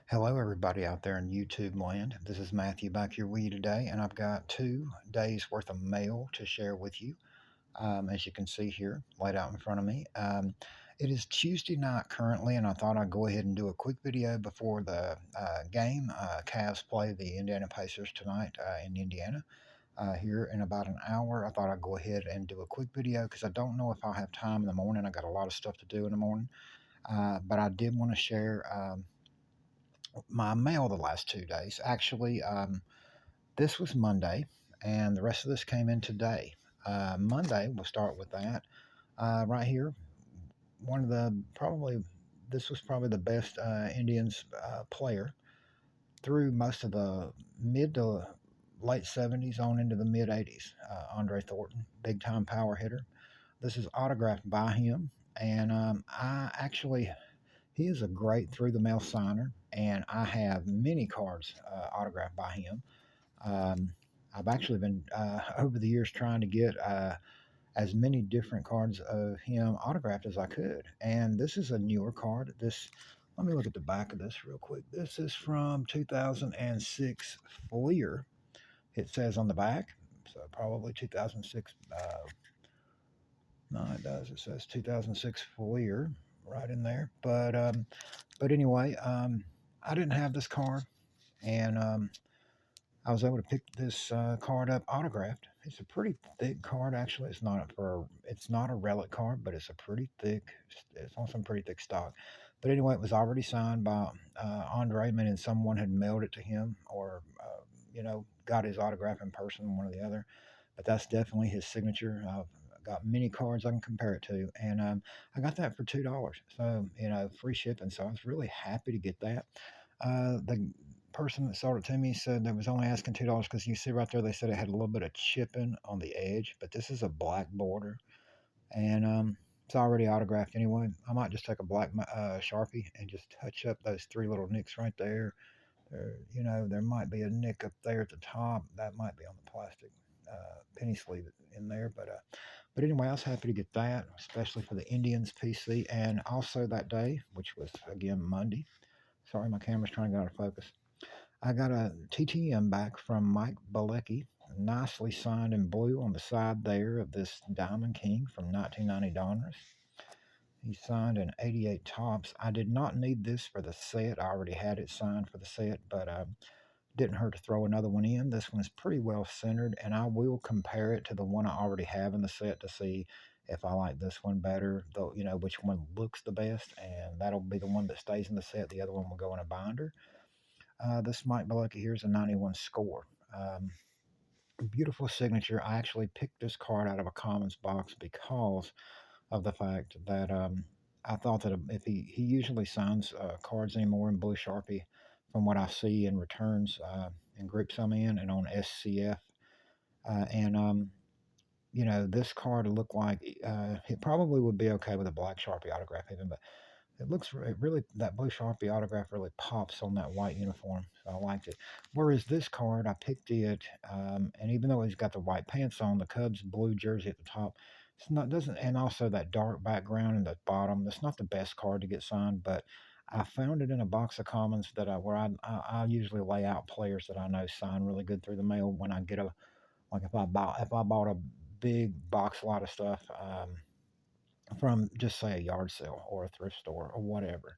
Hello, everybody out there in YouTube land. This is Matthew back here with you today, and I've got 2 days worth of mail to share with you. As you can see here, laid out in front of me. It is Tuesday night currently, and I thought I'd go ahead and do a quick video before the game. Cavs play the Indiana Pacers tonight in Indiana. Here in about an hour, I thought I'd go ahead and do a quick video because I don't know if I'll have time in the morning. I got a lot of stuff to do in the morning, but I did want to share. My mail the last 2 days. Actually, this was Monday, and the rest of this came in today. Monday, we'll start with that. Right here, one of the probably this was probably the best Indians player through most of the mid to late 70s on into the mid 80s. Andre Thornton, big time power hitter. This is autographed by him, and I actually he is a great through the mail signer, and I have many cards autographed by him. Um, I've actually been over the years trying to get as many different cards of him autographed as I could, and this is a newer card. Let me look at the back of this real quick. This is from 2006 Fleer. It says on the back, so probably 2006. No, it does. It says 2006 Fleer right in there. But anyway, I didn't have this card, and I was able to pick this card up autographed. It's a pretty thick card, actually. It's not a relic card, but it's a pretty thick. It's on some pretty thick stock. But anyway, it was already signed by Andre, meaning someone had mailed it to him, or got his autograph in person, one or the other. But that's definitely his signature. I've got many cards I can compare it to, and I got that for $2. So free shipping. So I was really happy to get that. The person that sold it to me said they was only asking $2 because you see right there they said it had a little bit of chipping on the edge, but this is a black border, and it's already autographed anyway. I might just take a black Sharpie and just touch up those 3 little nicks right there. There might be a nick up there at the top that might be on the plastic penny sleeve in there, but anyway, I was happy to get that, especially for the Indians PC, and also that day, which was again Monday. Sorry, my camera's trying to get out of focus. I got a TTM back from Mike Bilecki, nicely signed in blue on the side there of this Diamond King from 1990 Donruss. He signed in 88 tops. I did not need this for the set. I already had it signed for the set, but didn't hurt to throw another one in. This one's pretty well centered, and I will compare it to the one I already have in the set to see if I like this one better, though, which one looks the best, and that'll be the one that stays in the set. The other one will go in a binder. This Mike Bilecki here is a 91 score. Beautiful signature. I actually picked this card out of a commons box because of the fact that I thought that if he usually signs cards anymore in blue Sharpie, from what I see in returns in groups I'm in and on SCF, and this card looked like it probably would be okay with a black Sharpie autograph even, but it really that blue Sharpie autograph really pops on that white uniform. So I liked it. Whereas this card, I picked it, and even though he's got the white pants on, the Cubs blue jersey at the top, it's not doesn't, and also that dark background in the bottom. That's not the best card to get signed, but I found it in a box of commons that I usually lay out players that I know sign really good through the mail when I get a like if I bought a big box lot of stuff. From just say a yard sale or a thrift store or whatever,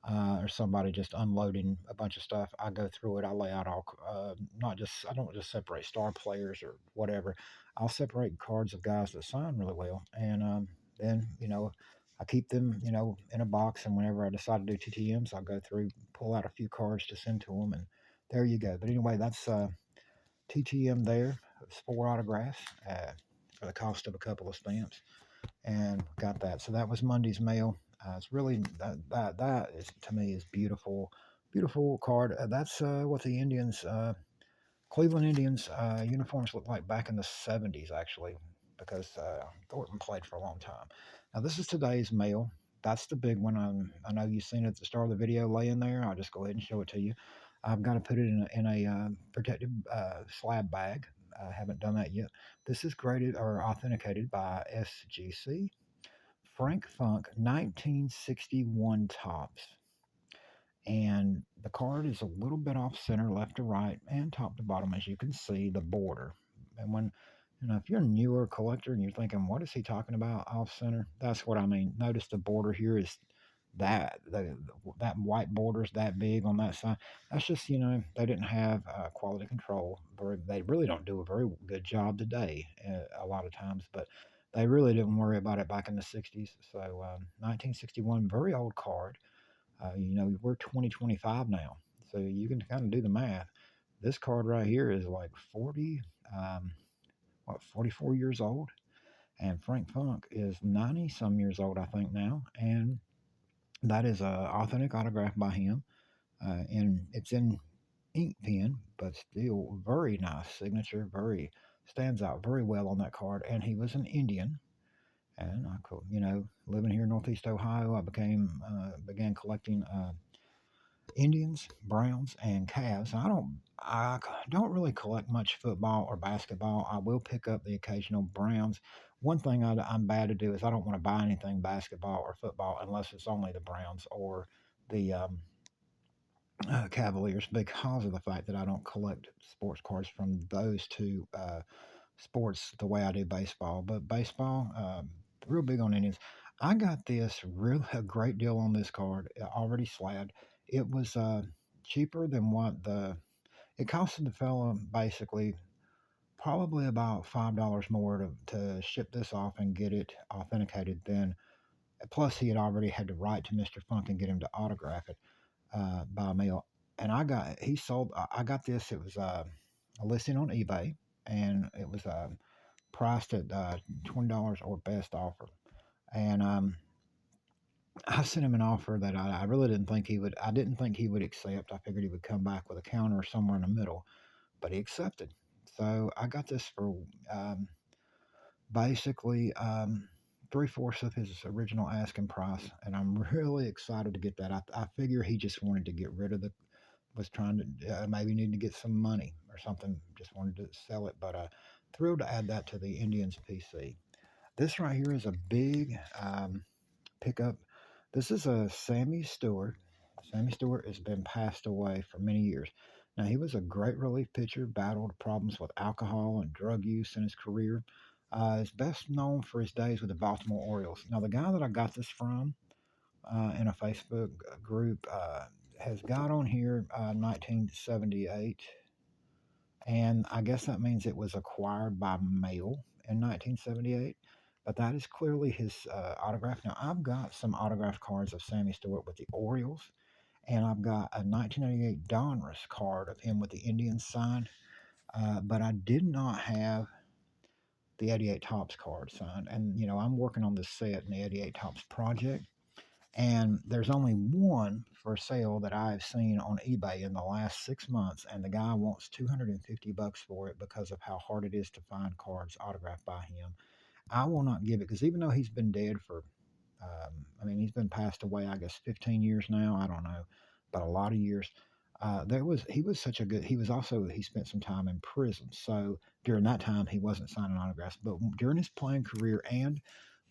or somebody just unloading a bunch of stuff. I go through it. I lay out all, not just, I don't just separate star players or whatever. I'll separate cards of guys that sign really well. And then, I keep them, in a box. And whenever I decide to do TTMs, I'll go through, pull out a few cards to send to them. And there you go. But anyway, that's TTM there. It's 4 autographs for the cost of a couple of stamps, and got that. So that was Monday's mail. It's really that is to me is beautiful, beautiful card. That's what the Indians, Cleveland Indians uniforms look like back in the '70s, actually, because Thornton played for a long time. Now this is today's mail. That's the big one. I know you've seen it at the start of the video laying there. I'll just go ahead and show it to you. I've got to put it in a protected slab bag. I haven't done that yet. This is graded or authenticated by SGC. Frank Funk, 1961 tops. And The card is a little bit off center, left to right, and top to bottom, as you can see the border. And when if you're a newer collector and you're thinking, what is he talking about off center? That's what I mean. Notice the border here is that white border is that big on that side. That's just they didn't have quality control. They really don't do a very good job today a lot of times, but they really didn't worry about it back in the 60s. So 1961, very old card. We're 2025 now, so you can kind of do the math. This card right here is like 44 years old, and Frank Funk is 90 some years old, I think now, and that is a authentic autograph by him, and it's in ink pen, but still very nice signature. Very stands out very well on that card, and he was an Indian. And living here in Northeast Ohio, I began collecting Indians, Browns, and Cavs. I don't really collect much football or basketball. I will pick up the occasional Browns. One thing I'm bad to do is I don't want to buy anything basketball or football unless it's only the Browns or the Cavaliers, because of the fact that I don't collect sports cards from those two sports the way I do baseball. But baseball, real big on Indians. I got this real a great deal on this card, already slabbed. It was cheaper than what it costed the fella basically probably about $5 more to ship this off and get it authenticated. Then plus he had already had to write to Mr. Funk and get him to autograph it by mail. And he sold. I got this. It was a listing on eBay, and it was priced at $20 or best offer. And I sent him an offer that I really didn't think he would. I didn't think he would accept. I figured he would come back with a counter somewhere in the middle, but he accepted. So I got this for um, basically 3/4 of his original asking price, and I'm really excited to get that. I figure he just wanted to get rid of was trying to maybe need to get some money or something. Just wanted to sell it, but thrilled to add that to the Indians PC. This right here is a big pickup. This is a Sammy Stewart. Sammy Stewart has been passed away for many years. Now, he was a great relief pitcher, battled problems with alcohol and drug use in his career. Is best known for his days with the Baltimore Orioles. Now, the guy that I got this from in a Facebook group has got on here 1978, and I guess that means it was acquired by mail in 1978. But that is clearly his autograph. Now, I've got some autograph cards of Sammy Stewart with the Orioles, and I've got a 1988 Donruss card of him with the Indians signed, but I did not have the 88 Tops card signed. And, I'm working on this set in the 88 Tops project, and there's only one for sale that I've seen on eBay in the last 6 months, and the guy wants $250 for it because of how hard it is to find cards autographed by him. I will not give it because even though he's been dead for, he's been passed away, I guess, 15 years now. I don't know, but a lot of years. He was such a good. He spent some time in prison, so during that time he wasn't signing autographs. But during his playing career and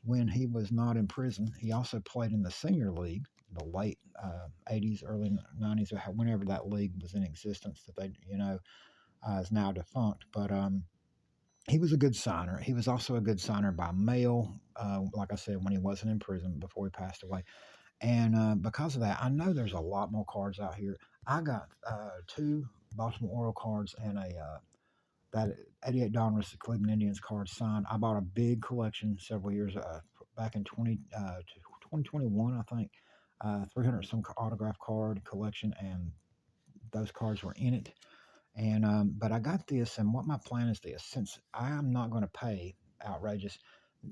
when he was not in prison, he also played in the senior league, the late 80s, early 90s, or whenever that league was in existence that is now defunct. But he was a good signer. He was also a good signer by mail, like I said, when he wasn't in prison before he passed away. And because of that, I know there's a lot more cards out here. I got two Baltimore Oriole cards and that 88 Donruss Cleveland Indians card signed. I bought a big collection several years back in 2021, I think. 300 some autograph card collection, and those cards were in it. And but I got this, and what my plan is this: since I am not going to pay outrageous,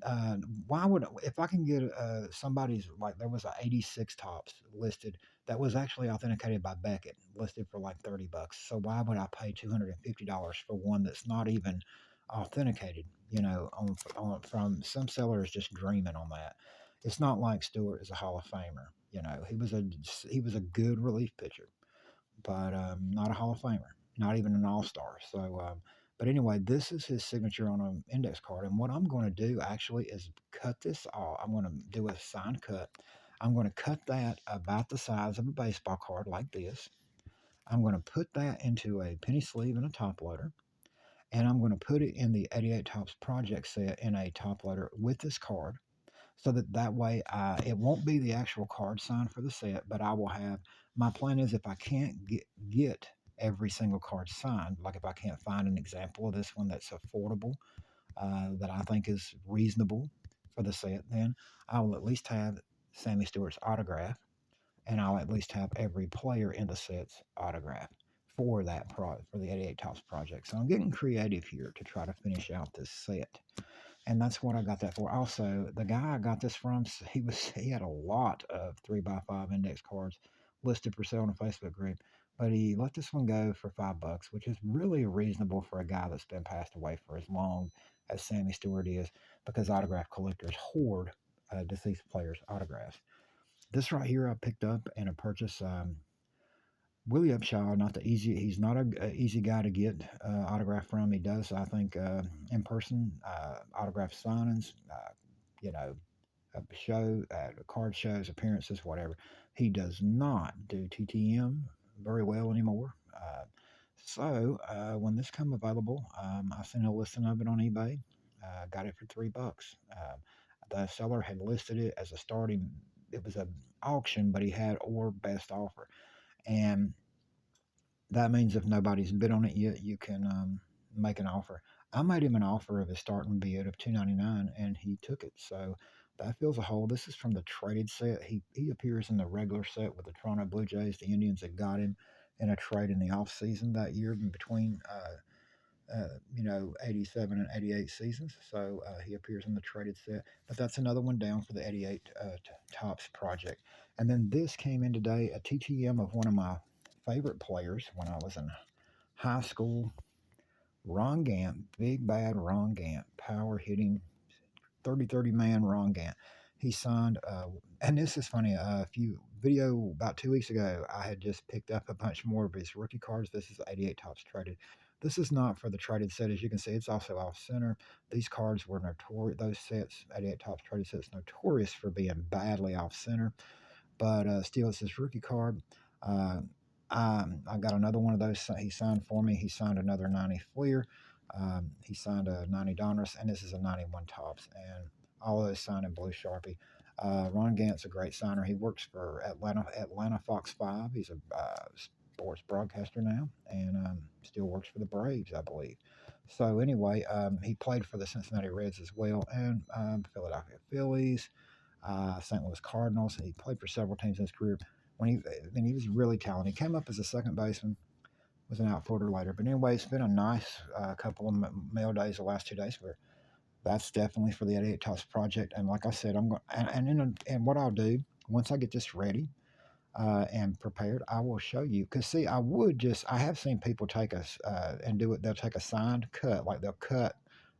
uh, why would if I can get somebody's like there was a 86 tops listed that was actually authenticated by Beckett listed for like $30. So why would I pay $250 for one that's not even authenticated? From some sellers just dreaming on that. It's not like Stewart is a Hall of Famer. He was a good relief pitcher, but not a Hall of Famer, not even an All Star. So, but anyway, this is his signature on an index card. And what I'm going to do actually is cut this off. I'm going to do a sign cut. I'm going to cut that about the size of a baseball card like this. I'm going to put that into a penny sleeve and a top loader, and I'm going to put it in the 88 Tops project set in a top loader with this card, so that way it won't be the actual card signed for the set, but I will have. My plan is, if I can't get every single card signed, like if I can't find an example of this one that's affordable, that I think is reasonable for the set, then I will at least have Sammy Stewart's autograph, and I'll at least have every player in the set's autograph for for the 88 Tops project. So I'm getting creative here to try to finish out this set, and that's what I got that for. Also, the guy I got this from, he had a lot of 3x5 index cards listed for sale in a Facebook group, but he let this one go for $5, which is really reasonable for a guy that's been passed away for as long as Sammy Stewart is, because autograph collectors hoard deceased players' autographs. This right here I picked up in a purchase. Willie Upshaw, not the easy. He's not a easy guy to get autograph from. He does, I think, in person autograph signings. You know, card shows, appearances, whatever. He does not do TTM very well anymore. So when this come available, I seen a listing of it on eBay. Got it for $3. The seller had listed it as a starting. It was a auction, but he had or best offer, and that means if nobody's bid on it yet, you can make an offer. I made him an offer of his starting bid of $2.99, and he took it. So that fills a hole. This is from the traded set. He appears in the regular set with the Toronto Blue Jays. The Indians had got him in a trade in the off season that year, in between 87 and 88 seasons. So he appears in the traded set. But that's another one down for the 88 Tops project. And then this came in today, a TTM of one of my favorite players when I was in high school, Ron Gant, big bad Ron Gant, power hitting 30-30 man Ron Gant. He signed, and this is funny, a few video about 2 weeks ago, I had just picked up a bunch more of his rookie cards. This is 88 Tops traded. This is not for the traded set. As you can see, it's also off center. These cards were notorious, those sets, 88 Tops traded sets, notorious for being badly off center, but still, it's his rookie card. Uh, I got another one of those he signed for me. He signed another 90 Fleer. He signed a 90 Donruss, and this is a 91 Tops. And all of those signed in blue Sharpie. Ron Gant's a great signer. He works for Atlanta Fox 5. He's a sports broadcaster now, and still works for the Braves, I believe. So anyway, he played for the Cincinnati Reds as well, and Philadelphia Phillies, St. Louis Cardinals. He played for several teams in his career. He was really talented. He came up as a second baseman, was an outfielder later. But anyway, it's been a nice couple of mail days the last 2 days. Where that's definitely for the 88 Tops project. And like I said, I'm going and what I'll do once I get this ready and prepared, I will show you. Because see, I have seen people take us and do it. They'll take a signed cut, like they'll cut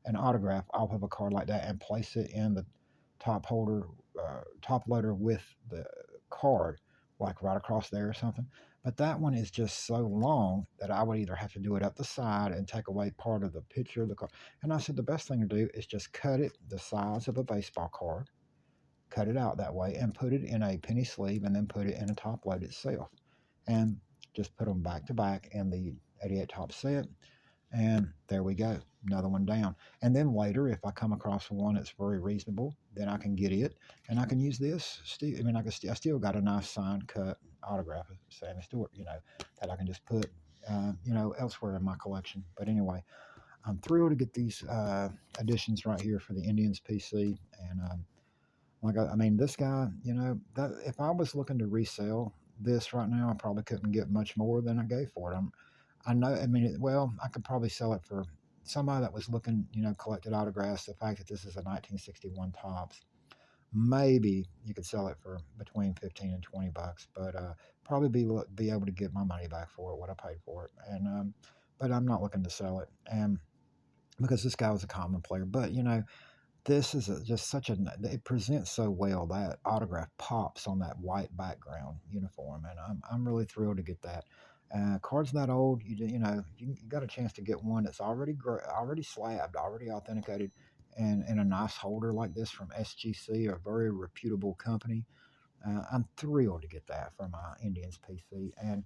an autograph off of a card like that and place it in the top loader with the card, like right across there or something. But that one is just so long that I would either have to do it up the side and take away part of the picture of the card. And I said the best thing to do is just cut it the size of a baseball card, cut it out that way, and put it in a penny sleeve, and then put it in a top load itself, and just put them back to back in the 88 Top set, and there we go, another one down. And then later, if I come across one that's very reasonable, then I can get it, and I can use this. I still got a nice signed cut autograph of Sammy Stewart, that I can just put, elsewhere in my collection. But anyway, I'm thrilled to get these additions right here for the Indians PC, and this guy, that if I was looking to resell this right now, I probably couldn't get much more than I gave for it. I know. I could probably sell it for somebody that was looking, collected autographs. The fact that this is a 1961 Tops, maybe you could sell it for between 15 and $20, but probably be able to get my money back for it, what I paid for it. And but I'm not looking to sell it, and because this guy was a common player. But this is just it presents so well. That autograph pops on that white background uniform, and I'm really thrilled to get that. Cards that old, you got a chance to get one that's already slabbed, already authenticated, and in a nice holder like this from SGC, a very reputable company. I'm thrilled to get that for my Indians PC, and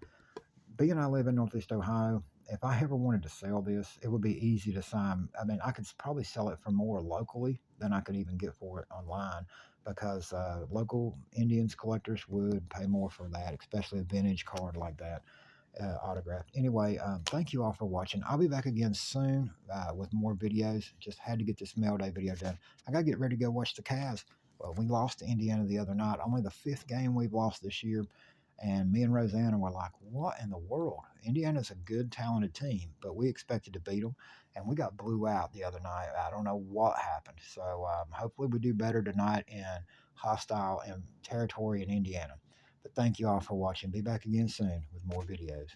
being I live in Northeast Ohio, if I ever wanted to sell this, it would be easy to sign. I mean, I could probably sell it for more locally than I could even get for it online because local Indians collectors would pay more for that, especially a vintage card like that autographed. Anyway, thank you all for watching. I'll be back again soon with more videos. Just had to get this mail day video done. I got to get ready to go watch the Cavs. Well, we lost to Indiana the other night. Only the fifth game we've lost this year. And me and Rosanna were like, what in the world? Indiana's a good, talented team, but we expected to beat them, and we got blew out the other night. I don't know what happened. So hopefully we do better tonight in hostile and territory in Indiana. But thank you all for watching. Be back again soon with more videos.